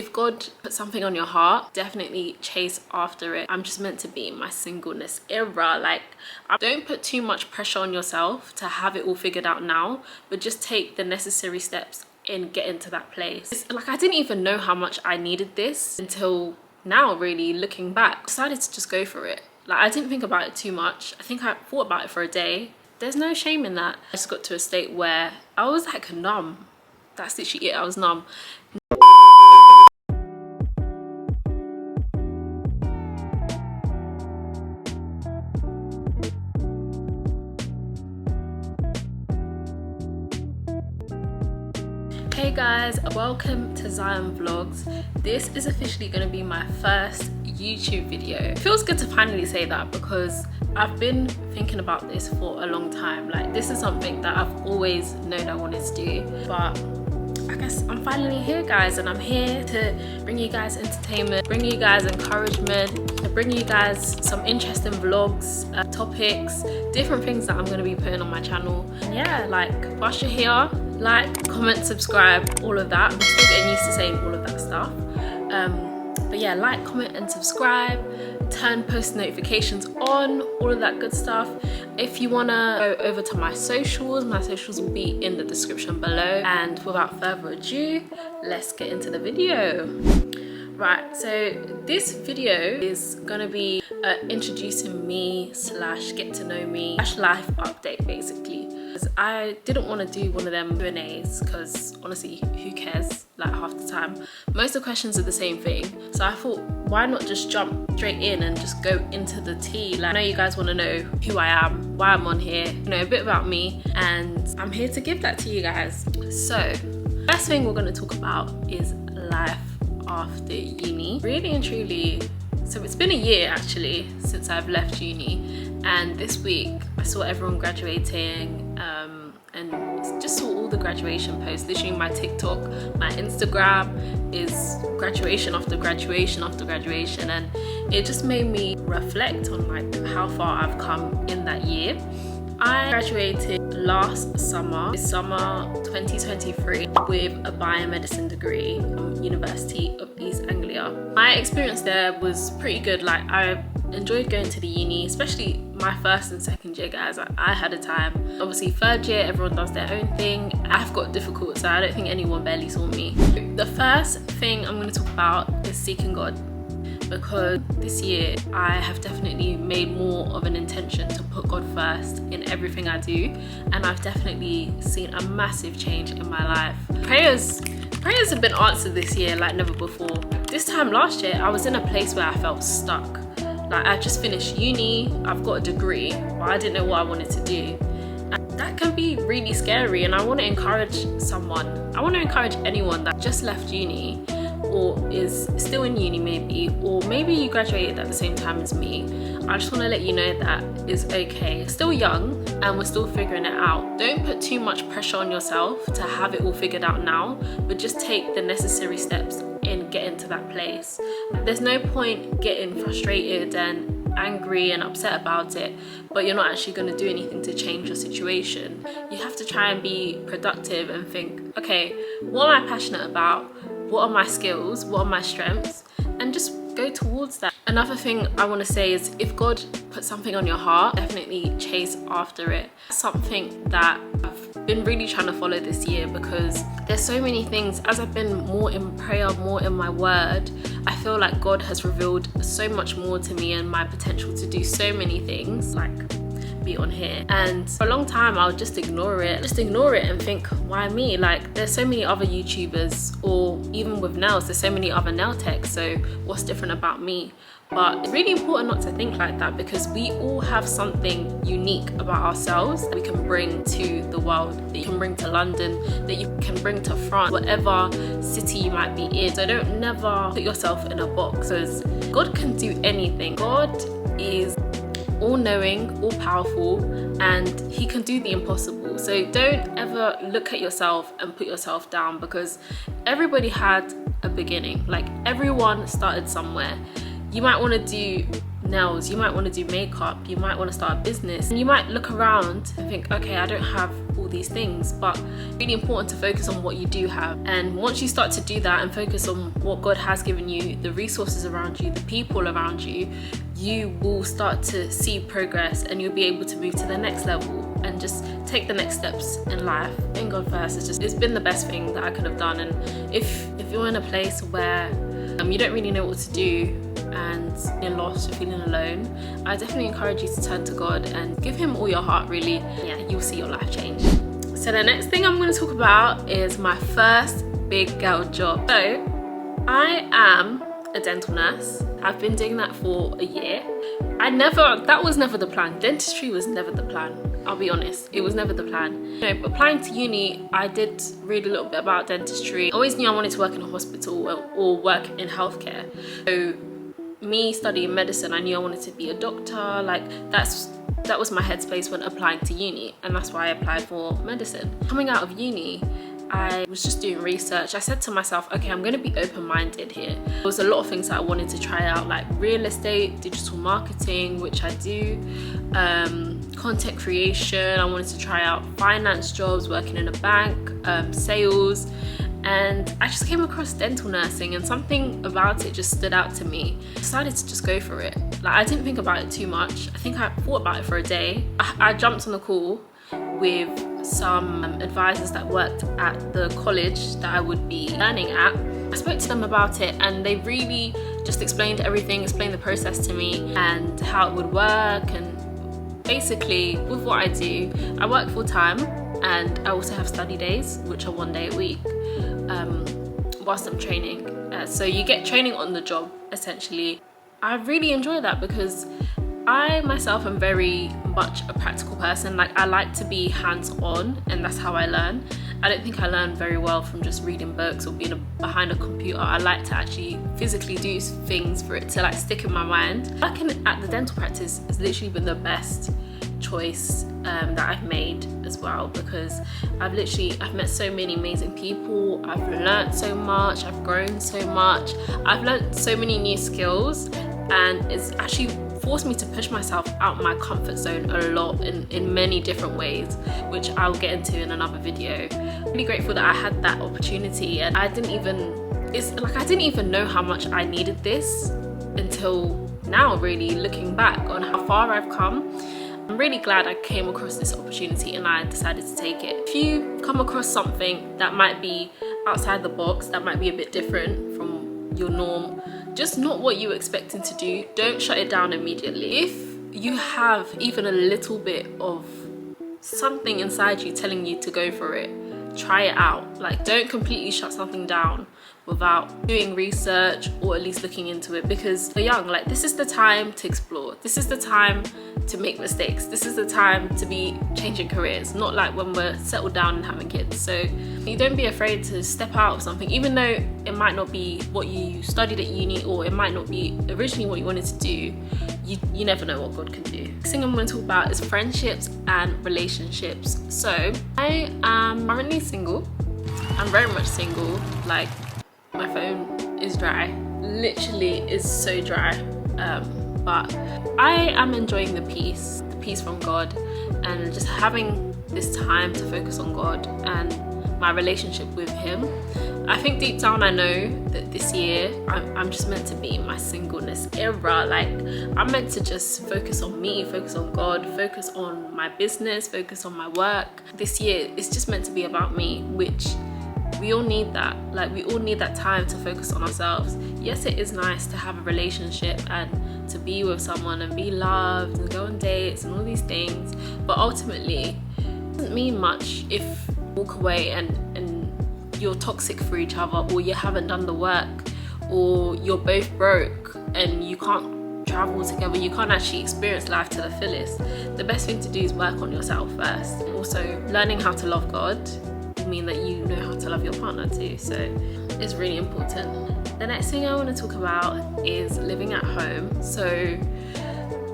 If God put something on your heart, definitely chase after it. I'm just meant to be in my singleness era. Like, don't put too much pressure on yourself to have it all figured out now, but just take the necessary steps and get into that place. Like, I didn't even know how much I needed this until now, really, looking back. I decided to just go for it. Like, I didn't think about it too much. I think I thought about it for a day. There's no shame in that. I just got to a state where I was like numb. That's literally it, I was numb. Hey guys, welcome to Zion Vlogs. This is officially going to be my first YouTube video. It feels good to finally say that because I've been thinking about this for a long time. Like, this is something that I've always known I wanted to do, but I guess I'm finally here, guys, and I'm here to bring you guys entertainment, bring you guys encouragement, to bring you guys some interesting vlogs, topics, different things that I'm going to be putting on my channel. And yeah, like, whilst you're here, like, comment, subscribe, all of that. I'm still getting used to saying all of that stuff. But yeah, like, comment and subscribe, turn post notifications on, all of that good stuff. If you wanna go over to my socials will be in the description below. And without further ado, let's get into the video. Right, so this video is gonna be introducing me / get to know me / life update, basically. I didn't want to do one of them Q&As because honestly, who cares? Like, half the time most of the questions are the same thing, so I thought, why not just jump straight in and just go into the tea. Like, I know you guys want to know who I am, why I'm on here, you know, a bit about me, and I'm here to give that to you guys. So first thing we're going to talk about is life after uni. Really and truly, so it's been a year actually since I've left uni, and this week I saw everyone graduating, and just saw all the graduation posts. Literally, my TikTok, my Instagram is graduation after graduation after graduation, and it just made me reflect on like how far I've come in that year. I graduated last summer, summer 2023, with a biomedicine degree from University of East Anglia. My experience there was pretty good. Like, I enjoyed going to the uni, especially my first and second year, guys. I had a time. Obviously, third year, everyone does their own thing. I've got difficult, so I don't think anyone barely saw me. The first thing I'm going to talk about is seeking God, because this year I have definitely made more of an intention to put God first in everything I do, and I've definitely seen a massive change in my life. Prayers have been answered this year like never before. This time last year, I was in a place where I felt stuck. Like, I just finished uni, I've got a degree, but I didn't know what I wanted to do. And that can be really scary, and I want to encourage anyone that just left uni or is still in uni maybe, or maybe you graduated at the same time as me. I just want to let you know that it's okay. Still young and we're still figuring it out. Don't put too much pressure on yourself to have it all figured out now, but just take the necessary steps and get into that place. There's no point getting frustrated and angry and upset about it, but you're not actually going to do anything to change your situation. You have to try and be productive and think, okay, what am I passionate about? What are my skills? What are my strengths? And just go towards that. Another thing I want to say is, if God put something on your heart, definitely chase after it. Something that I've been really trying to follow this year, because there's so many things. As I've been more in prayer, more in my word, I feel like God has revealed so much more to me and my potential to do so many things, like be on here. And for a long time I would just ignore it and think, why me? Like, there's so many other YouTubers, or even with nails, there's so many other nail techs, so what's different about me? But it's really important not to think like that, because we all have something unique about ourselves that we can bring to the world, that you can bring to London, that you can bring to France, whatever city you might be in. So don't never put yourself in a box, because God can do anything. God is all-knowing, all-powerful, and he can do the impossible. So don't ever look at yourself and put yourself down, because everybody had a beginning. Like, everyone started somewhere. You might want to do nails, you might want to do makeup, you might want to start a business, and you might look around and think, okay, I don't have all these things, but really important to focus on what you do have. And once you start to do that and focus on what God has given you, the resources around you, the people around you, you will start to see progress, and you'll be able to move to the next level and just take the next steps in life. In God first, it's been the best thing that I could have done. And if you're in a place where you don't really know what to do and you're lost, you're feeling alone, I definitely encourage you to turn to God and give him all your heart, really. Yeah, you'll see your life change. So the next thing I'm going to talk about is my first big girl job. So I am a dental nurse. I've been doing that for a year. That was never the plan. Dentistry was never the plan. I'll be honest, it was never the plan. You know, applying to uni, I did read a little bit about dentistry. I always knew I wanted to work in a hospital or work in healthcare. So me studying medicine, I knew I wanted to be a doctor. Like that was my headspace when applying to uni, and that's why I applied for medicine. Coming out of uni, I was just doing research. I said to myself, okay, I'm going to be open-minded here. There was a lot of things that I wanted to try out, like real estate, digital marketing, which I do, content creation. I wanted to try out finance jobs, working in a bank, sales, and I just came across dental nursing, and something about it just stood out to me. I decided to just go for it. Like, I didn't think about it too much. I think I thought about it for a day. I jumped on the call with some advisors that worked at the college that I would be learning at. I spoke to them about it, and they really just explained everything, explained the process to me and how it would work. And basically, with what I do, I work full time, and I also have study days, which are 1 day a week, whilst I'm training. So you get training on the job, essentially. I really enjoy that because I myself am very much a practical person. Like, I like to be hands-on, and that's how I learn. I don't think I learn very well from just reading books or being behind a computer. I like to actually physically do things for it to like stick in my mind. Working at the dental practice has literally been the best choice that I've made as well, because I've met so many amazing people. I've learned so much, I've grown so much, I've learned so many new skills, and it's actually forced me to push myself out my comfort zone a lot in many different ways, which I'll get into in another video. I'm really grateful that I had that opportunity, and I didn't even know how much I needed this until now, really, looking back on how far I've come. I'm really glad I came across this opportunity and I decided to take it. If you come across something that might be outside the box, that might be a bit different from your norm, just not what you were expecting to do, don't shut it down immediately. If you have even a little bit of something inside you telling you to go for it, try it out. Like, don't completely shut something down without doing research or at least looking into it, because we're young. Like, this is the time to explore. This is the time to make mistakes. This is the time to be changing careers, not like when we're settled down and having kids. So you don't be afraid to step out of something, even though it might not be what you studied at uni, or it might not be originally what you wanted to do. You never know what God can do. Next thing I'm going to talk about is friendships and relationships. So I am currently single. I'm very much single. Like, my phone is dry, literally is so dry, but I am enjoying the peace from God, and just having this time to focus on God and my relationship with him. I think deep down I know that this year I'm just meant to be in my singleness era. Like, I'm meant to just focus on me, focus on God, focus on my business, focus on my work. This year it's just meant to be about me, which we all need that. Like, we all need that time to focus on ourselves. Yes, it is nice to have a relationship and to be with someone and be loved and go on dates and all these things, but ultimately it doesn't mean much if you walk away and you're toxic for each other, or you haven't done the work, or you're both broke and you can't travel together, you can't actually experience life to the fullest. The best thing to do is work on yourself first. Also, learning how to love God will mean that you know how to love your partner too, so it's really important. The next thing I want to talk about is living at home. So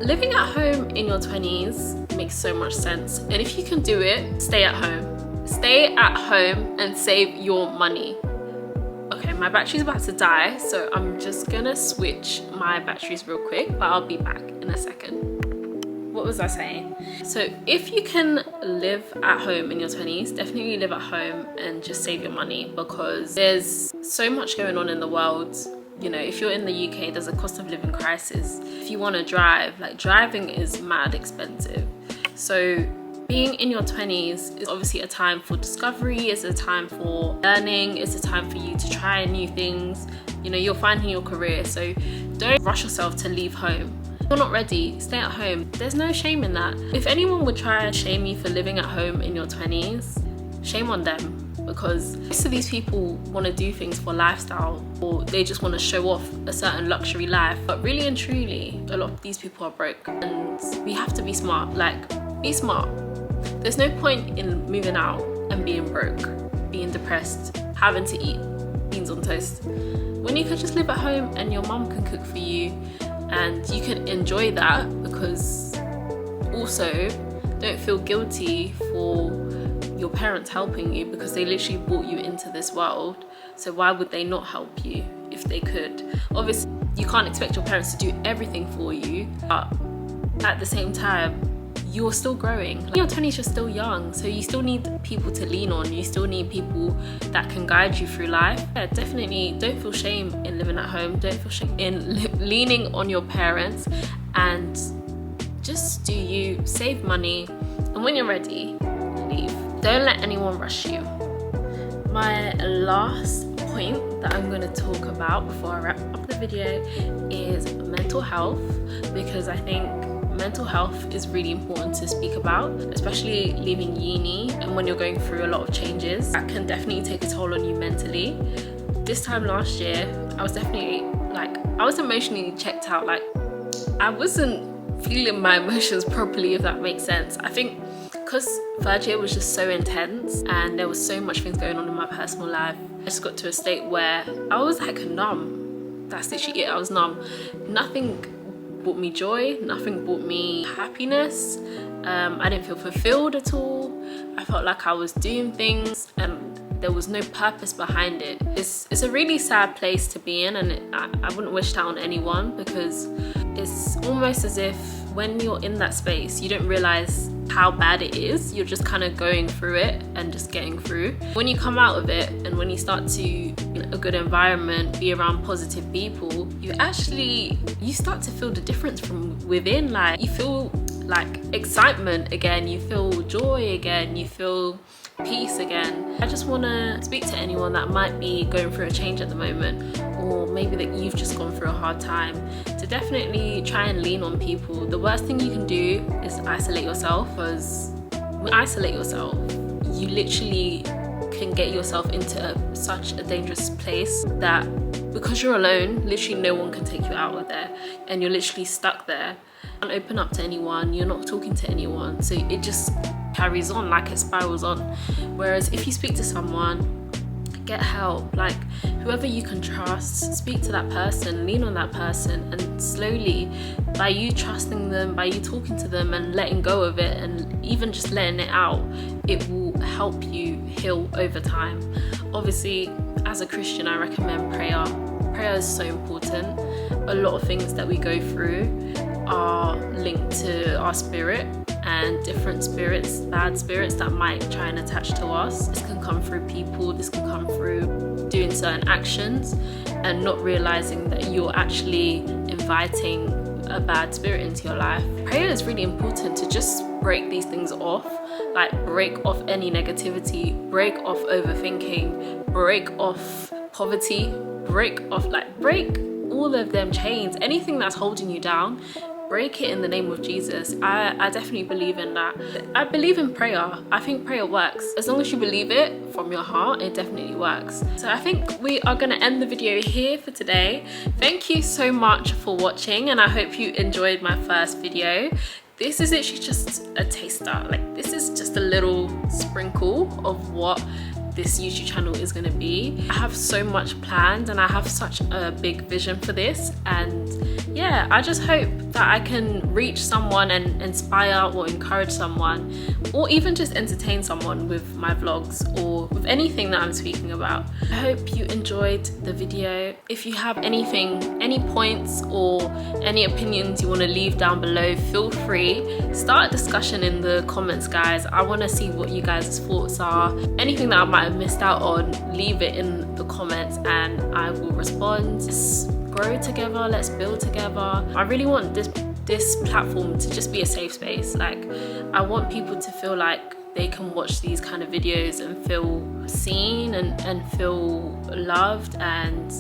living at home in your 20s makes so much sense, and if you can do it, stay at home. Stay at home and save your money. Okay, my battery's about to die, so I'm just gonna switch my batteries real quick, but I'll be back in a second. what was I saying? So if you can live at home in your 20s, definitely live at home and just save your money, because there's so much going on in the world. You know, if you're in the UK, there's a cost of living crisis. If you want to drive, like, driving is mad expensive. So being in your 20s is obviously a time for discovery, it's a time for learning, it's a time for you to try new things. You know, you're finding your career, so don't rush yourself to leave home. If you're not ready, stay at home. There's no shame in that. If anyone would try and shame you for living at home in your 20s, shame on them. Because most of these people want to do things for lifestyle, or they just want to show off a certain luxury life. But really and truly, a lot of these people are broke, and we have to be smart. Like, be smart. There's no point in moving out and being broke, being depressed, having to eat beans on toast, when you can just live at home and your mum can cook for you and you can enjoy that. Because also, don't feel guilty for your parents helping you, because they literally brought you into this world. So why would they not help you if they could? Obviously, you can't expect your parents to do everything for you, but at the same time, you're still growing. In your 20s, you're still young, so you still need people to lean on. You still need people that can guide you through life. Yeah, definitely don't feel shame in living at home. Don't feel shame in leaning on your parents, and just do you. Save money, and when you're ready, leave. Don't let anyone rush you. My last point that I'm going to talk about before I wrap up the video is mental health, because I think mental health is really important to speak about, especially leaving uni and when you're going through a lot of changes. That can definitely take a toll on you mentally. This time last year, I was definitely I was emotionally checked out. Like, I wasn't feeling my emotions properly, if that makes sense. I think because third year was just so intense and there was so much things going on in my personal life, I just got to a state where I was like numb. That's literally it, I was numb. Nothing brought me joy, nothing brought me happiness. I didn't feel fulfilled at all. I felt like I was doing things and there was no purpose behind it. It's a really sad place to be in, and I wouldn't wish that on anyone, because it's almost as if when you're in that space, you don't realize how bad it is. You're just kind of going through it and just getting through. When you come out of it and when you start to, in a good environment, be around positive people, you start to feel the difference from within. Like, you feel like excitement again, you feel joy again, you feel peace again. I just want to speak to anyone that might be going through a change at the moment, or maybe that you've just gone through a hard time, to definitely try and lean on people. The worst thing you can do is isolate yourself, because when you isolate yourself, you literally can get yourself into such a dangerous place that, because you're alone, literally no one can take you out of there, and you're literally stuck there. You can't open up to anyone, you're not talking to anyone, so it just carries on, like it spirals on. Whereas if you speak to someone, get help, like whoever you can trust, speak to that person, lean on that person, and slowly, by you trusting them, by you talking to them and letting go of it, and even just letting it out, it will help you heal over time. Obviously, as a Christian, I recommend prayer. Prayer is so important. A lot of things that we go through are linked to our spirit, and different spirits, bad spirits that might try and attach to us. This can come through people, this can come through doing certain actions and not realizing that you're actually inviting a bad spirit into your life. Prayer is really important to just break these things off, like break off any negativity, break off overthinking, break off poverty, break all of them chains, anything that's holding you down. Break it in the name of Jesus. I definitely believe in that. I believe in prayer. I think prayer works. As long as you believe it from your heart, it definitely works. So I think we are going to end the video here for today. Thank you so much for watching, and I hope you enjoyed my first video. This is actually just a taster. Like, this is just a little sprinkle of what this YouTube channel is going to be. I have so much planned and I have such a big vision for this, and yeah, I just hope that I can reach someone and inspire or encourage someone, or even just entertain someone with my vlogs or with anything that I'm speaking about. I hope you enjoyed the video. If you have anything, any points or any opinions you want to leave down below, feel free. Start a discussion in the comments, guys. I want to see what you guys' thoughts are. Anything that I might have missed out on, leave it in the comments and I will respond. Let's grow together, let's build together. I really want this platform to just be a safe space. Like, I want people to feel like they can watch these kind of videos and feel seen and feel loved and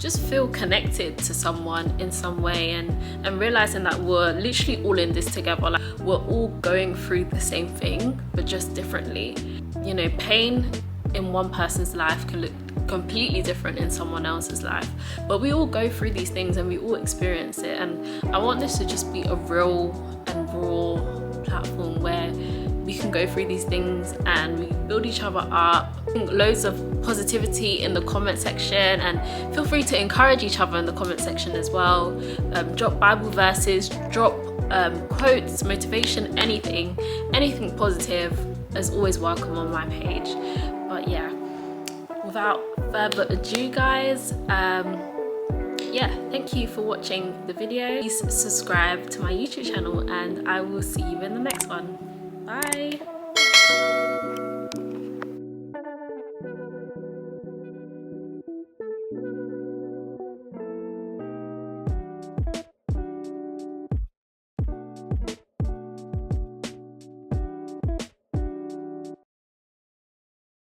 just feel connected to someone in some way, and realizing that we're literally all in this together. Like, we're all going through the same thing but just differently. You know, pain in one person's life can look completely different in someone else's life, but we all go through these things and we all experience it. And I want this to just be a real and raw platform where we can go through these things and we build each other up. Loads of positivity in the comment section, and feel free to encourage each other in the comment section as well. Drop Bible verses, drop quotes, motivation, anything positive is always welcome on my page. But yeah, without further ado, guys, yeah, thank you for watching the video. Please subscribe to my YouTube channel and I will see you in the next one. Bye.